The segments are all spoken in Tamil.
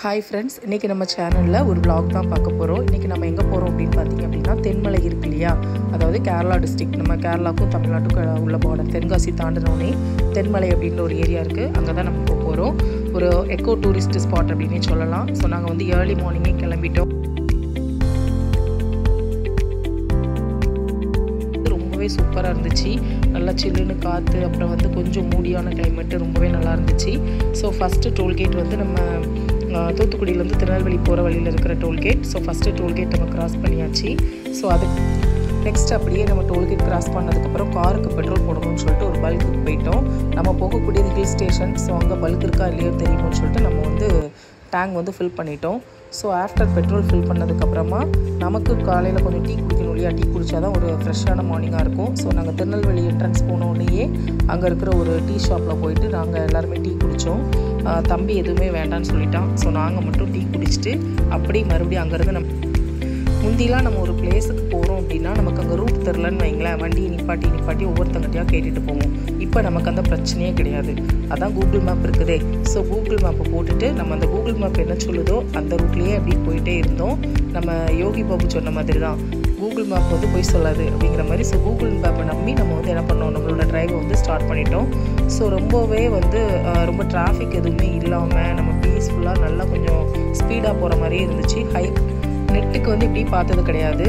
ஹாய் ஃப்ரெண்ட்ஸ், இன்றைக்கி நம்ம சேனலில் ஒரு vlog தான் பார்க்க போகிறோம். இன்றைக்கி நம்ம எங்கே போகிறோம் அப்படின்னு பார்த்தீங்க அப்படின்னா, தென்மலை இருக்கு இல்லையா, அதாவது கேரளா டிஸ்ட்ரிக்ட். நம்ம கேரளாவுக்கும் தமிழ்நாட்டுக்கும் உள்ள பார்டர் தென்காசி தாண்டினோடனே தென்மலை அப்படின்ற ஒரு ஏரியா இருக்குது. அங்கே தான் நம்ம போக போகிறோம். ஒரு எக்கோ டூரிஸ்ட் ஸ்பாட் அப்படின்னே சொல்லலாம். ஸோ நாங்கள் வந்து ஏர்லி மார்னிங்கே கிளம்பிட்டோம். ரொம்பவே சூப்பராக இருந்துச்சு. நல்லா சில்லுன்னு காற்று, அப்புறம் வந்து கொஞ்சம் மூடியான கிளைமேட்டு, ரொம்பவே நல்லா இருந்துச்சு. ஸோ ஃபஸ்ட்டு டோல்கேட் வந்து நம்ம தூத்துக்குடியிலேருந்து திருநெல்வேலி போகிற வழியில் இருக்கிற டோல்கேட். ஸோ ஃபஸ்ட்டு டோல்கேட் நம்ம கிராஸ் பண்ணியாச்சு. ஸோ அது நெக்ஸ்ட் அப்படியே நம்ம டோல்கேட் கிராஸ் பண்ணதுக்கப்புறம் காருக்கு பெட்ரோல் போடணும்னு சொல்லிட்டு ஒரு பல்க்குக்கு போயிட்டோம். நம்ம போகக்கூடியது ஹில் ஸ்டேஷன். ஸோ அங்கே பல்க் இருக்கா இல்லையோ தெரியும்னு சொல்லிட்டு நம்ம வந்து டேங்க் வந்து ஃபில் பண்ணிட்டோம். ஸோ ஆஃப்டர் பெட்ரோல் ஃபில் பண்ணதுக்கப்புறமா நமக்கு காலையில் கொஞ்சம் டீ குடிக்கணும் இல்லையா, டீ குடித்தா தான் ஒரு ஃப்ரெஷ்ஷான மார்னிங்காக இருக்கும். ஸோ நாங்கள் திருநெல்வேலி என்ட்ரன்ஸ் போனோடனேயே அங்கே இருக்கிற ஒரு டீ ஷாப்பில் போயிட்டு நாங்கள் எல்லாருமே டீ குடித்தோம். தம்பி எதுவுமே வேண்டான்னு சொல்லிட்டான். ஸோ நாங்கள் மட்டும் டீ குடிச்சிட்டு அப்படியே மறுபடியும் அங்கேருந்து முந்திலாம் நம்ம ஒரு பிளேஸுக்கு போகிறோம் அப்படின்னா நமக்கு அங்கே ரூட் தெரிலன்னு வைங்களேன், வண்டியை நிப்பாட்டி ஒவ்வொருத்தங்கிட்டையாக கேட்டுட்டு போவோம். இப்போ நமக்கு அந்த பிரச்சனையே கிடையாது. அதான் கூகுள் மேப் இருக்குதே. ஸோ கூகுள் மேப்பை போட்டுட்டு நம்ம அந்த கூகுள் மேப் என்ன சொல்லுதோ அந்த ரூட்லேயே அப்படி போயிட்டே இருந்தோம். நம்ம யோகி பாபு சொன்ன மாதிரி தான், கூகுள் மேப் வந்து போய் சொல்லாது அப்படிங்கிற மாதிரி. ஸோ கூகுள் மேப்பை நம்பி நம்ம வந்து என்ன பண்ணோம், நம்மளோட ட்ரைவை வந்து ஸ்டார்ட் பண்ணிட்டோம். ஸோ ரொம்பவே வந்து ரொம்ப டிராஃபிக் எதுவுமே இல்லாமல் நம்ம பீஸ்ஃபுல்லாக நல்லா கொஞ்சம் ஸ்பீடாக போகிற மாதிரியே இருந்துச்சு. நெட்டுக்கு வந்து இப்படி பார்த்தது கிடையாது.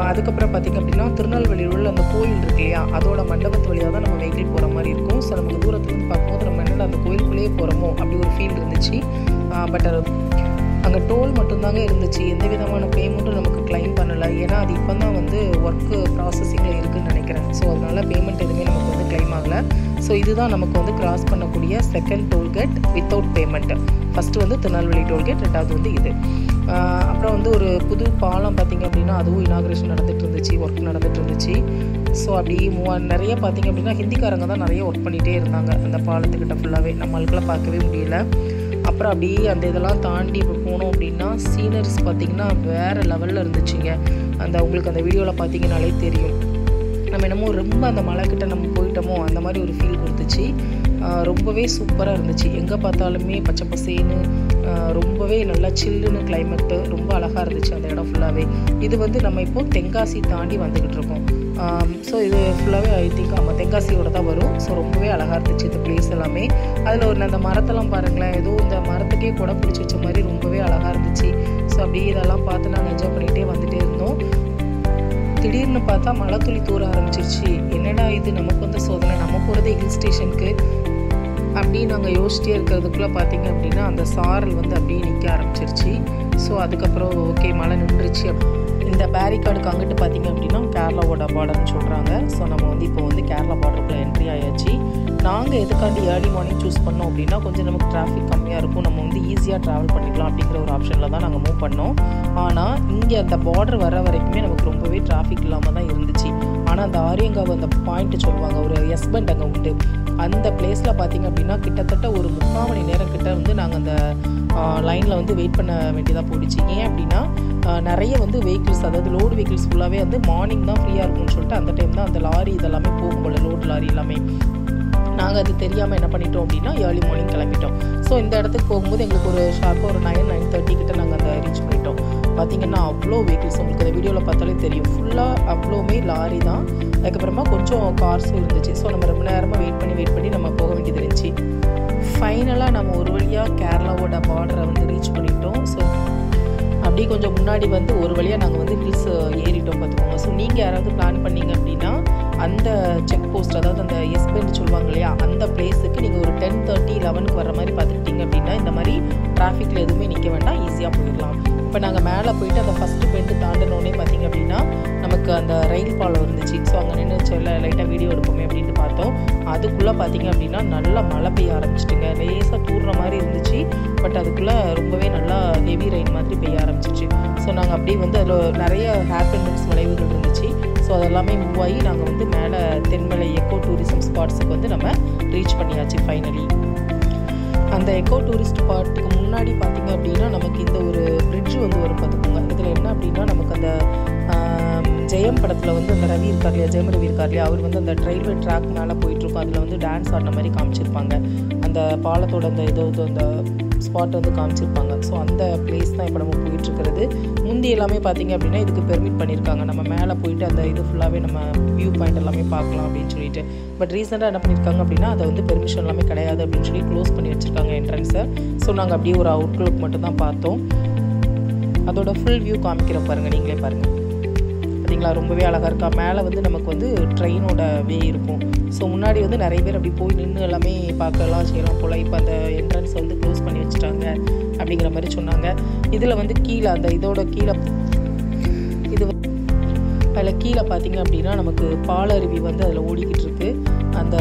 அதுக்கப்புறம் பார்த்திங்க அப்படின்னா திருநெல்வேலியில் உள்ள அந்த கோயில் இருக்கு இல்லையா, அதோட மண்டபத்து வழியாக தான் நம்ம வெஹிக்கிள் போகிற மாதிரி இருக்கும். ஸோ நமக்கு தூரத்துலேருந்து பார்க்கும்போது நம்ம என்னென்ன அந்த கோயிலுக்குள்ளேயே போகிறோமோ அப்படி ஒரு ஃபீல் இருந்துச்சு. பட் அங்கே டோல் மட்டும்தாங்க இருந்துச்சு. எந்த விதமான பேமெண்ட்டும் நமக்கு கிளைம் பண்ணலை. ஏன்னா அது இப்போ தான் வந்து ஒர்க்கு ப்ராசஸிங்கில் இருக்குதுன்னு நினைக்கிறேன். ஸோ அதனால் பேமெண்ட் எதுவுமே நமக்கு வந்து கிளைம் ஆகலை. ஸோ இதுதான் நமக்கு வந்து கிராஸ் பண்ணக்கூடிய second tollgate without payment. First வந்து திருநெல்வேலி டோல்கேட், ரெண்டாவது வந்து இது. அப்புறம் வந்து ஒரு புது பாலம் பார்த்திங்க அப்படின்னா அதுவும் இனாக்ரேஷன் நடந்துகிட்டு இருந்துச்சு, ஒர்க் நடந்துகிட்டு இருந்துச்சு. ஸோ அப்படி நிறைய பார்த்திங்க அப்படின்னா ஹிந்திக்காரங்க தான் நிறைய ஒர்க் பண்ணிகிட்டே இருந்தாங்க அந்த பாலத்துக்கிட்ட ஃபுல்லாகவே. நம்மளுக்கெல்லாம் பார்க்கவே முடியல. அப்புறம் அப்படியே அந்த இதெல்லாம் தாண்டி இப்போ போனோம் அப்படின்னா சீனரிஸ் பார்த்திங்கன்னா வேறு லெவலில் இருந்துச்சுங்க. உங்களுக்கு அந்த வீடியோவில் பார்த்திங்கனாலே தெரியும். நம்ம என்னமோ ரொம்ப அந்த மலைக்கிட்ட நம்ம போயிட்டோமோ அந்த மாதிரி ஒரு ஃபீல் கொடுத்துச்சு. ரொம்பவே சூப்பராக இருந்துச்சு. எங்கே பார்த்தாலுமே பச்சை பசேன்னு, ரொம்பவே நல்லா சில்லுன்னு கிளைமேட்டு, ரொம்ப அழகாக இருந்துச்சு அந்த இடம் ஃபுல்லாகவே. இது வந்து நம்ம இப்போது தென்காசி தாண்டி வந்துக்கிட்டு இருக்கோம். ஸோ இது ஃபுல்லாகவே ஐ திங்க் நம்ம தென்காசியோட தான் வரும். ஸோ ரொம்பவே அழகாக இருந்துச்சு இந்த பிளேஸ் எல்லாமே. அதில் ஒரு அந்த மரத்தெல்லாம் பாருங்களேன், ஏதோ இந்த மரத்துக்கே கூட பிடிச்சி வச்ச மாதிரி ரொம்பவே அழகாக இருந்துச்சு. ஸோ அப்படியே இதெல்லாம் பார்த்து நாங்கள் என்ஜாய் பண்ணிகிட்டே வந்துகிட்டே இருந்தோம். திடீர்னு பார்த்தா மழை துளி தூர ஆரம்பிச்சிருச்சு. என்னடா இது, நமக்கு வந்து சோதனை, நம்ம போகிறதே ஹில் ஸ்டேஷனுக்கு அப்படின்னு நாங்கள் யோசிச்சிட்டே இருக்கிறதுக்குள்ளே பார்த்திங்க அப்படின்னா அந்த சாரல் வந்து அப்படியே நிற்க ஆரம்பிச்சிருச்சு. ஸோ அதுக்கப்புறம் ஓகே மழை நின்றுச்சு. இந்த பேரிகார்டுக்கு அங்கிட்டு பார்த்திங்க அப்படின்னா கேரளாவோட பார்டர்னு சொல்கிறாங்க. ஸோ நம்ம வந்து இப்போ வந்து கேரளா பார்டருக்குள்ளே என்ட்ரி ஆயாச்சு. நாங்கள் எதுக்காண்டி ஏர்லி மார்னிங் சூஸ் பண்ணோம் அப்படின்னா கொஞ்சம் நமக்கு டிராஃபிக் கம்மியாக இருக்கும், நம்ம வந்து ஈஸியாக ட்ராவல் பண்ணிக்கலாம் அப்படிங்கிற ஒரு ஆப்ஷனில் தான் நாங்கள் மூவ் பண்ணோம். ஆனால் இங்கே அந்த பார்டர் வர வரைக்குமே நமக்கு ரொம்பவே டிராஃபிக் இல்லாமல் தான் இருந்துச்சு. ஆனால் அந்த ஆரியங்காவு அந்த பாயிண்ட்டு சொல்லுவாங்க, ஒரு எஸ்பெண்ட் அங்கே உண்டு. அந்த பிளேஸில் பார்த்திங்க அப்படின்னா கிட்டத்தட்ட ஒரு 3/4 மணி நேரம் கிட்ட வந்து நாங்கள் அந்த லைனில் வந்து வெயிட் பண்ண வேண்டியதாக போயிடுச்சு. ஏன் அப்படின்னா நிறைய வந்து வெஹிக்கிள்ஸ், அதாவது லோடு வெஹிக்கிள்ஸ் ஃபுல்லாகவே வந்து மார்னிங் தான் ஃப்ரீயாக இருக்கும்னு சொல்லிட்டு அந்த டைம் தான் அந்த லாரி இதெல்லாமே போகும் போல், லோடு லாரி எல்லாமே. நாங்கள் அது தெரியாமல் என்ன பண்ணிட்டோம் அப்படின்னா ஏர்லி மார்னிங் கிளம்பிட்டோம். ஸோ இந்த இடத்துக்கு போகும்போது எங்களுக்கு ஒரு ஷார்ப்பாக ஒரு 9:30 கிட்ட நாங்கள் அந்த ரீச் பண்ணிட்டோம். பார்த்திங்கன்னா அவ்வளோ வெஹிக்கிள்ஸ், உங்களுக்கு அந்த வீடியோவில் பார்த்தாலே தெரியும், ஃபுல்லாக அவ்வளோமே லாரி தான். அதுக்கப்புறமா கொஞ்சம் கார்ஸும் இருந்துச்சு. ஸோ நம்ம ரொம்ப நேரமாக வெயிட் பண்ணி நம்ம போக வேண்டியது இருந்துச்சு. ஃபைனலாக நம்ம ஒரு வழியாக கேரளாவோட பார்டரை வந்து ரீச் பண்ணிட்டோம். ஸோ அப்படியே கொஞ்சம் முன்னாடி வந்து ஒரு வழியாக நாங்கள் வந்து ஹில்ஸ் ஏறிட்டோம் பார்த்துக்கோங்க. ஸோ நீங்கள் யாராவது பிளான் பண்ணிங்க அப்படின்னா அந்த செக் போஸ்ட், அதாவது அந்த எஸ்பெண்ட் சொல்லுவாங்க இல்லையா, அந்த பிளேஸுக்கு நீங்கள் ஒரு 10:30, 11க்கு வர மாதிரி பார்த்துக்கிட்டிங்க அப்படின்னா இந்த மாதிரி டிராஃபிக்கில் எதுவுமே நிற்க வேண்டாம், ஈஸியாக போயிடலாம். இப்போ நாங்கள் மேலே போயிட்டு அந்த ஃபஸ்ட்டு பெண்டு தாண்டினோடனே பார்த்திங்க அப்படின்னா நமக்கு அந்த ரயில் பாலம் இருந்துச்சு. ஸோ அங்கே நின்று சொல்ல லைட்டாக வீடியோ எடுப்போமே அப்படின்ட்டு பார்த்தோம். அதுக்குள்ளே பார்த்திங்க அப்படின்னா நல்லா மழை பெய்ய ஆரம்பிச்சிட்டுங்க. லேசாக தூர்ற மாதிரி இருந்துச்சு, பட் அதுக்குள்ளே ரொம்பவே நல்லா ஹெவி ரெயின் மாதிரி பெய்ய ஆரம்பிச்சிச்சு. ஸோ நாங்கள் அப்படியே வந்து அதில் நிறைய ஹேர்பின்ஸ் விளைவுகள் இருந்துச்சு. ஸோ அதெல்லாமே மூவ் ஆகி நாங்கள் வந்து மேலே தென்மலை எக்கோ டூரிசம் ஸ்பாட்ஸுக்கு வந்து நம்ம ரீச் பண்ணியாச்சு ஃபைனலி. அந்த எக்கோ டூரிஸ்ட் ஸ்பாட்டுக்கு முன்னாடி பார்த்திங்க அப்படின்னா நமக்கு இந்த ஒரு பிரிட்ஜ் வந்து வரும் பார்த்துக்கோங்க. இதில் என்ன அப்படின்னா நமக்கு அந்த ஜெயம் படத்தில் வந்து அந்த ரவி இருக்கார் இல்லையா, ஜெயம் ரவி இருக்கார் இல்லையா, அவர் வந்து அந்த ரயில்வே ட்ராக் மேலே போயிட்டுருக்கோம். அதில் வந்து டான்ஸ் ஆடின மாதிரி காமிச்சிருப்பாங்க. அந்த பாலத்தோட அந்த ஏதோ அந்த ஸ்பாட் வந்து காமிச்சிருப்பாங்க. ஸோ அந்த பிளேஸ் தான் இப்போ நம்ம போயிட்டுருக்கிறது. முந்தி எல்லாமே பார்த்திங்க அப்படின்னா இதுக்கு பெர்மிட் பண்ணியிருக்காங்க, நம்ம மேலே போயிட்டு அந்த இது ஃபுல்லாகவே நம்ம வியூ பாயிண்ட் எல்லாமே பார்க்கலாம் அப்படின்னு சொல்லிட்டு. பட் ரீசெண்டாக என்ன பண்ணியிருக்காங்க அப்படின்னா அதை வந்து பெர்மிஷன் எல்லாமே கிடையாது அப்படின்னு சொல்லி க்ளோஸ் பண்ணி வச்சுருக்காங்க என்ட்ரன்ஸை. ஸோ நாங்கள் அப்படியே ஒரு அவுட்லுக் மட்டும் தான் பார்த்தோம். அதோட ஃபுல் வியூ காமிக்கிற பாருங்கள், நீங்களே பாருங்கள். பார்த்தீங்களா, ரொம்பவே அழகாக இருக்கா. மேலே வந்து நமக்கு வந்து ட்ரெயினோட வே இருக்கும். ஸோ முன்னாடி வந்து நிறைய பேர் அப்படி போய் நின்று எல்லாமே பார்க்கலாம் செய்யலாம் போல். இப்போ அந்த என்ட்ரன்ஸ் வந்து க்ளோஸ் பண்ணி வச்சுட்டாங்க அப்படிங்கிற மாதிரி சொன்னாங்க. இதில் வந்து கீழே அந்த இதோட கீழே இது அதில் கீழே பார்த்திங்க அப்படின்னா நமக்கு பாலருவி வந்து அதில் ஓடிக்கிட்டு இருக்கு. அந்த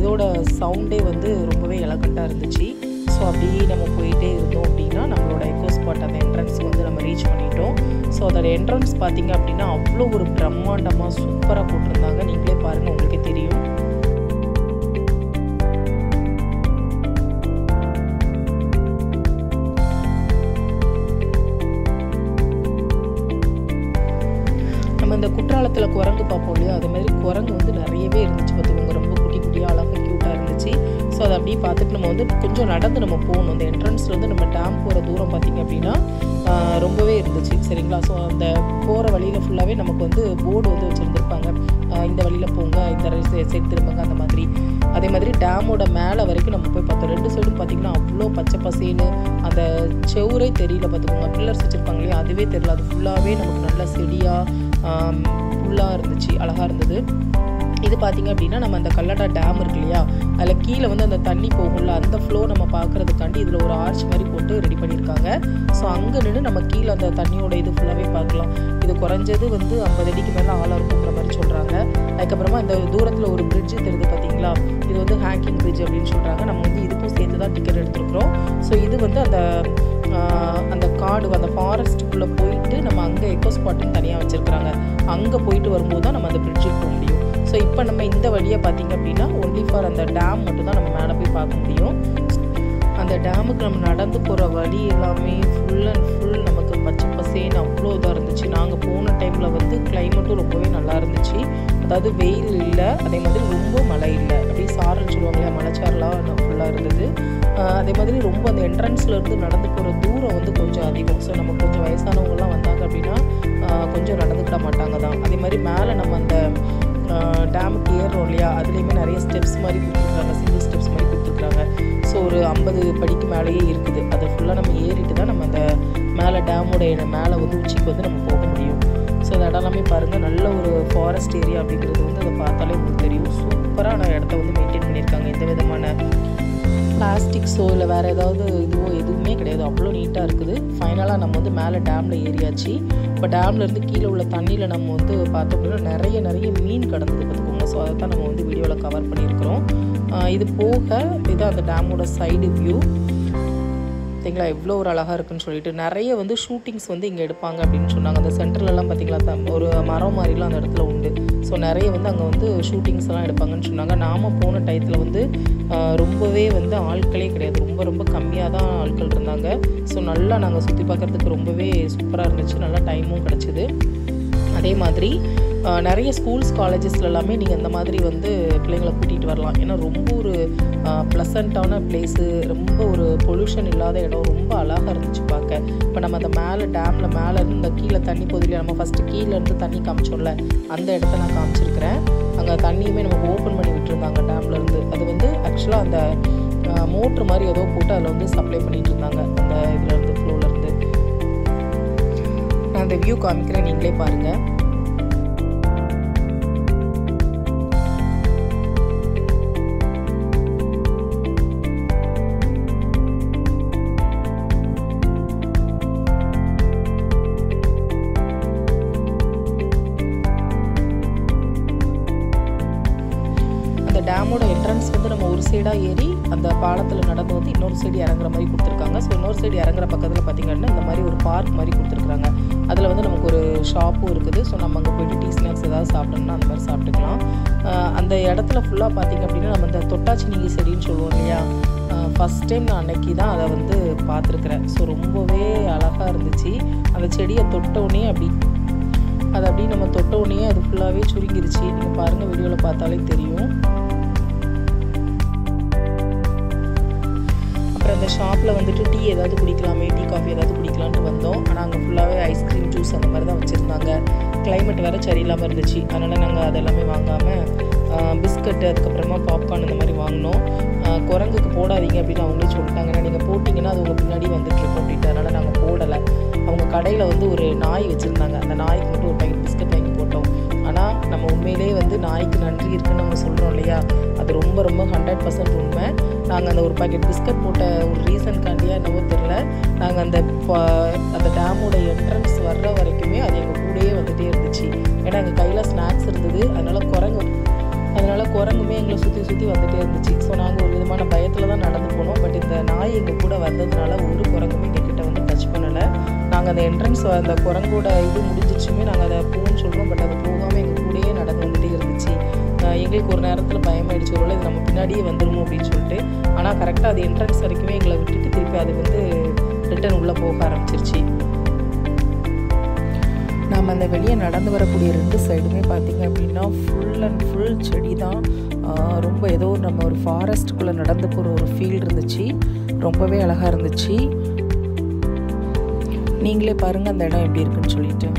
இதோட சவுண்டே வந்து ரொம்பவே எலகண்ட்டாக இருந்துச்சு. ஸோ அப்படியே நம்ம போயிட்டே இருந்தோம் அப்படின்னா நம்மளோட எக்கோ ஸ்பாட் அந்த என்ட்ரன்ஸ் வந்து நம்ம ரீச் பண்ணிட்டோம். ஸோ அதோட என்ட்ரன்ஸ் பார்த்திங்க அப்படின்னா அவ்வளோ ஒரு பிரம்மாண்டமாக சூப்பராக போட்டிருந்தாங்க. நீங்களே பாருங்கள், உங்களுக்கே தெரியும். நம்ம இந்த குற்றாலத்தில் குரங்கு பார்ப்போம் இல்லையா, அதே மாதிரி குரங்கு வந்து நிறையவே இருந்துச்சு பார்த்துக்கோங்க. ரொம்ப குட்டி குட்டியாக அழகாக க்யூட்டாக இருந்துச்சு. ஸோ அதை அப்படியே பார்த்துட்டு நம்ம வந்து கொஞ்சம் நடந்து நம்ம போகணும். அந்த என்ட்ரன்ஸ்லேருந்து நம்ம டேம் போகிற தூரம் பார்த்திங்க அப்படின்னா ரொம்பவே இருந்துச்சு, சரிங்களா. ஸோ அந்த போகிற வழியில் ஃபுல்லாகவே நமக்கு வந்து போர்டு வந்து வச்சுருந்துருப்பாங்க, இந்த வழியில் போங்க, இந்த சைடு திரும்புங்க, அந்த மாதிரி. அதே மாதிரி டேமோட மேலே வரைக்கும் நம்ம போய் பார்த்தோம். 2 சைடும் பார்த்திங்கன்னா அவ்வளோ பச்சை பசேன்னு அந்த செவுரே தெரியல பார்த்துக்கோங்க. பில்லர்ஸ் வச்சுருப்பாங்க இல்லையா, அதுவே தெரியல. அது ஃபுல்லாகவே நமக்கு நல்ல செடியாக ஃபுல்லாக இருந்துச்சு, அழகாக இருந்தது. இது பார்த்திங்க அப்படின்னா நம்ம அந்த கல்லடா டேம் இருக்கு இல்லையா, அதில் கீழே வந்து அந்த தண்ணி போகும்ல, அந்த ஃப்ளோ நம்ம பார்க்குறதுக்காண்டி இதில் ஒரு ஆர்ச் மாதிரி போட்டு ரெடி பண்ணியிருக்காங்க. ஸோ அங்கே நின்று நம்ம கீழே அந்த தண்ணியோட இது ஃபுல்லாகவே பார்க்கலாம். இது குறைஞ்சது வந்து 50 அடிக்கு மேலே ஆழம் இருக்குங்கிற மாதிரி சொல்கிறாங்க. அதுக்கப்புறமா இந்த தூரத்தில் ஒரு பிரிட்ஜு தெரியுது பார்த்தீங்களா, இது வந்து ஹேங்கிங் பிரிட்ஜ் அப்படின்னு சொல்கிறாங்க. நம்ம வந்து இதுக்கும் சேர்த்து தான் டிக்கெட் எடுத்துருக்குறோம். ஸோ இது வந்து அந்த காடு அந்த ஃபாரஸ்ட்டுக்குள்ளே போயிட்டு நம்ம அங்கே எக்கோ ஸ்பாட்டுன்னு தனியாக வச்சுருக்குறாங்க. அங்கே போயிட்டு வரும்போது தான் நம்ம அந்த பிரிட்ஜுக்கு போக முடியும். ஸோ இப்போ நம்ம இந்த வழியை பார்த்திங்க அப்படின்னா ஒன்லி ஃபார் அந்த டேம் மட்டும் தான் நம்ம மேலே போய் பார்க்க முடியும். அந்த டேமுக்கு நம்ம நடந்து போகிற வழி எல்லாமே ஃபுல் அண்ட் ஃபுல் நமக்கு பச்சை பசேன்னு அவ்வளோ இதாக இருந்துச்சு. நாங்கள் போன டைமில் வந்து கிளைமேட்டும் ரொம்பவே நல்லா இருந்துச்சு. அதாவது வெயில் இல்லை, அதே மாதிரி ரொம்ப மழை இல்லை, அப்படியே சாரல் சொல்லுவாங்க இல்லையா, மலைச்சாரலாம் ஃபுல்லாக இருந்தது. அதே மாதிரி ரொம்ப அந்த என்ட்ரன்ஸ்லேருந்து நடந்து போகிற தூரம் வந்து கொஞ்சம் அதிகம். ஸோ நம்ம கொஞ்சம் வயசானவங்கலாம் வந்தாங்க அப்படின்னா கொஞ்சம் நடந்துக்கிட மாட்டாங்க தான். அதே மாதிரி மேலே நம்ம அந்த டேமுக்கு ஏறுறோம் இல்லையா, அதுலேயுமே நிறைய ஸ்டெப்ஸ் மாதிரி கொடுத்துருக்காங்க, சிங்கிள் ஸ்டெப்ஸ் மாதிரி கொடுத்துருக்காங்க. ஸோ ஒரு 50 படிக்கு மேலேயே இருக்குது. அதை ஃபுல்லாக நம்ம ஏறிட்டு தான் நம்ம அந்த மேலே டேமோட மேலே வந்து உச்சிக்கு வந்து நம்ம போக முடியும். ஸோ அந்த இடம் எல்லாமே பாருங்கள், நல்ல ஒரு ஃபாரஸ்ட் ஏரியா அப்படிங்கிறது வந்து அதை பார்த்தாலே உங்களுக்கு தெரியும். சூப்பரான இடத்த வந்து மெயின்டைன் பண்ணியிருக்காங்க. எந்த விதமான பிளாஸ்டிக்ஸோ இல்லை வேறு ஏதாவது இதுவோ எதுவுமே கிடையாது, அவ்வளோ நீட்டாக இருக்குது. ஃபைனலாக நம்ம வந்து மேலே டேமில் ஏறியாச்சு. இப்போ டேம்லேருந்து கீழே உள்ள தண்ணியில் நம்ம வந்து பார்த்தோம் அப்படின்னா நிறைய மீன் கடந்தது பார்த்துக்கோங்க. ஸோ அதை தான் நம்ம வந்து வீடியோவில் கவர் பண்ணியிருக்கிறோம். இது போக இதுதான் அந்த டேமோட சைடு வியூ. பார்த்தீங்களா எவ்வளோ ஒரு அழகாக இருக்குன்னு சொல்லிட்டு. நிறைய வந்து ஷூட்டிங்ஸ் வந்து இங்கே எடுப்பாங்க அப்படின்னு சொன்னாங்க. அந்த சென்டர்லலாம் பார்த்திங்களா ஒரு மரம் மாதிரிலாம் அந்த இடத்துல உண்டு. ஸோ நிறைய வந்து அங்கே வந்து ஷூட்டிங்ஸ் எல்லாம் எடுப்பாங்கன்னு சொன்னாங்க. நாம் போன டயத்தில் வந்து ரொம்பவே வந்து ஆட்களே கிடையாது, ரொம்ப கம்மியாக தான் ஆட்கள் இருந்தாங்க. ஸோ நல்லா நாங்கள் சுற்றி பார்க்குறதுக்கு ரொம்பவே சூப்பராக இருந்துச்சு, நல்லா டைமும் கிடச்சிது. அதே மாதிரி நிறைய ஸ்கூல்ஸ் காலேஜஸ்ல எல்லாமே நீங்கள் இந்த மாதிரி வந்து பிள்ளைங்களை கூட்டிகிட்டு வரலாம். ஏன்னா ரொம்ப ஒரு ப்ளசண்ட்டான பிளேஸு, ரொம்ப ஒரு பொல்யூஷன் இல்லாத இடம், ரொம்ப அழகாக இருந்துச்சு பார்க்க. இப்போ நம்ம அந்த மேலே டேமில் மேலே இருந்து இந்த கீழே தண்ணி போதில்லையா, நம்ம ஃபஸ்ட்டு கீழேருந்து தண்ணி காமிச்சோம்ல, அந்த இடத்த நான் காமிச்சிருக்கிறேன். அங்கே தண்ணியுமே நமக்கு ஓப்பன் பண்ணி விட்டுருந்தாங்க டேம்லேருந்து. அது வந்து ஆக்சுவலாக அந்த மோட்ரு மாதிரி ஏதோ போட்டு அதில் வந்து சப்ளை பண்ணிகிட்டு இருந்தாங்க அந்த இதுலேருந்து ஃப்ளோலேருந்து. நான் அந்த வியூ காமிக்கிறேன், நீங்களே பாருங்கள். டேமோட என்ட்ரன்ஸ் வந்து நம்ம ஒரு சைடாக ஏறி அந்த பாலத்தில் நடந்து வந்து இன்னொரு சைடு இறங்குற மாதிரி கொடுத்துருக்காங்க. ஸோ இன்னொரு சைடு இறங்குற பக்கத்தில் பார்த்திங்கன்னா இந்த மாதிரி ஒரு பார்க் மாதிரி கொடுத்துருக்குறாங்க. அதில் வந்து நமக்கு ஒரு ஷாப்பும் இருக்குது. ஸோ நம்ம அங்கே போய்ட்டு டீ ஸ்நாக்ஸ் ஏதாவது சாப்பிட்டோம்னா அந்த மாதிரி சாப்பிட்டுக்கலாம். அந்த இடத்துல ஃபுல்லாக பார்த்திங்க அப்படின்னா நம்ம இந்த தொட்டாச்சினிங்கி செடின்னு சொல்லுவோம் இல்லையா, ஃபஸ்ட் டைம் நான் அன்னைக்கு தான் அதை வந்து பார்த்துருக்குறேன். ஸோ ரொம்பவே அழகாக இருந்துச்சு. அந்த செடியை தொட்டோடனே அதை அப்படியே நம்ம தொட்டோடனே அது ஃபுல்லாகவே சுருங்கிருச்சு. நீங்கள் பாருங்கள், வீடியோவில் பார்த்தாலே தெரியும். அப்புறம் அந்த ஷாப்பில் வந்துட்டு டீ ஏதாவது குடிக்கலாமே, டீ காஃபி ஏதாவது குடிக்கலான்ட்டு வந்தோம். ஆனால் அங்கே ஃபுல்லாகவே ஐஸ்கிரீம் ஜூஸ் அந்த மாதிரி தான் வச்சுருந்தாங்க. கிளைமேட் வேறு சரியில்லாமல் இருந்துச்சு. அதனால் நாங்கள் அதெல்லாமே வாங்காமல் பிஸ்கட்டு அதுக்கப்புறமா பாப்கார்ன் இந்த மாதிரி வாங்கினோம். குரங்குக்கு போடாதீங்க அப்படின்னு அவங்களே சொல்லிட்டாங்க. ஏன்னா நீங்கள் போட்டிங்கன்னா அது உங்கள் பின்னாடி வந்துட்டுருக்கோம் அப்படின்ட்டு. அதனால் நாங்கள் போடலை. அவங்க கடையில் வந்து ஒரு நாய் வச்சுருந்தாங்க. அந்த நாய்க்கு மட்டும் ஒரு பேக்கெட் பிஸ்கட் வாங்கி போட்டோம். ஆனால் நம்ம உண்மையிலே வந்து நாய்க்கு நன்றி இருக்குன்னு நம்ம சொல்கிறோம் இல்லையா, அது ரொம்ப ரொம்ப 100% உண்மை. நாங்கள் அந்த ஒரு பேக்கெட் பிஸ்கட் போட்ட ஒரு ரீசன்காண்டியாக என்னவோ தெரில, நாங்கள் அந்த டேமோட என்ட்ரன்ஸ் வர்ற வரைக்குமே அது எங்கள் கூடயே வந்துகிட்டே இருந்துச்சு. ஏன்னா எங்கள் கையில் ஸ்நாக்ஸ் இருந்தது. அதனால் குரங்குமே எங்களை சுற்றி சுற்றி வந்துகிட்டே இருந்துச்சு. ஸோ நாங்கள் ஒரு விதமான பயத்தில் தான் நடந்து போனோம். பட் இந்த நாய் எங்கள் கூட வந்ததுனால ஒரு குரங்குமே எங்ககிட்ட வந்து டச் பண்ணலை. நாங்கள் அந்த என்ட்ரன்ஸ் அந்த குரங்கோட இது முடிஞ்சிச்சுமே நாங்கள் அதை போகணும்னு சொல்கிறோம். பட் அது போகாமல் எங்கள் கூடயே நடந்து வந்துகிட்டே இருந்துச்சு. எங்களுக்கு ஒரு நேரத்தில் பயமாயிடுச்சு, ஒருவேளை இது நம்ம பின்னாடியே வந்துடும் அப்படின்னு சொல்லிட்டு. ஆனால் கரெக்டாக அது என்ட்ரன்ஸ் வரைக்குமே எங்களை விட்டுட்டு திருப்பி அது வந்து ரிட்டன் உள்ளே போக ஆரம்பிச்சிருச்சு. நம்ம அந்த வெளியே நடந்து வரக்கூடிய 2 சைடுமே பார்த்திங்க அப்படின்னா ஃபுல் அண்ட் ஃபுல் செடி தான். ரொம்ப ஏதோ நம்ம ஒரு ஃபாரஸ்ட்டுக்குள்ளே நடந்து போகிற ஒரு ஃபீல் இருந்துச்சு. ரொம்பவே அழகாக இருந்துச்சு. நீங்களே பாருங்கள் அந்த இடம் எப்படி இருக்குன்னு சொல்லிட்டு.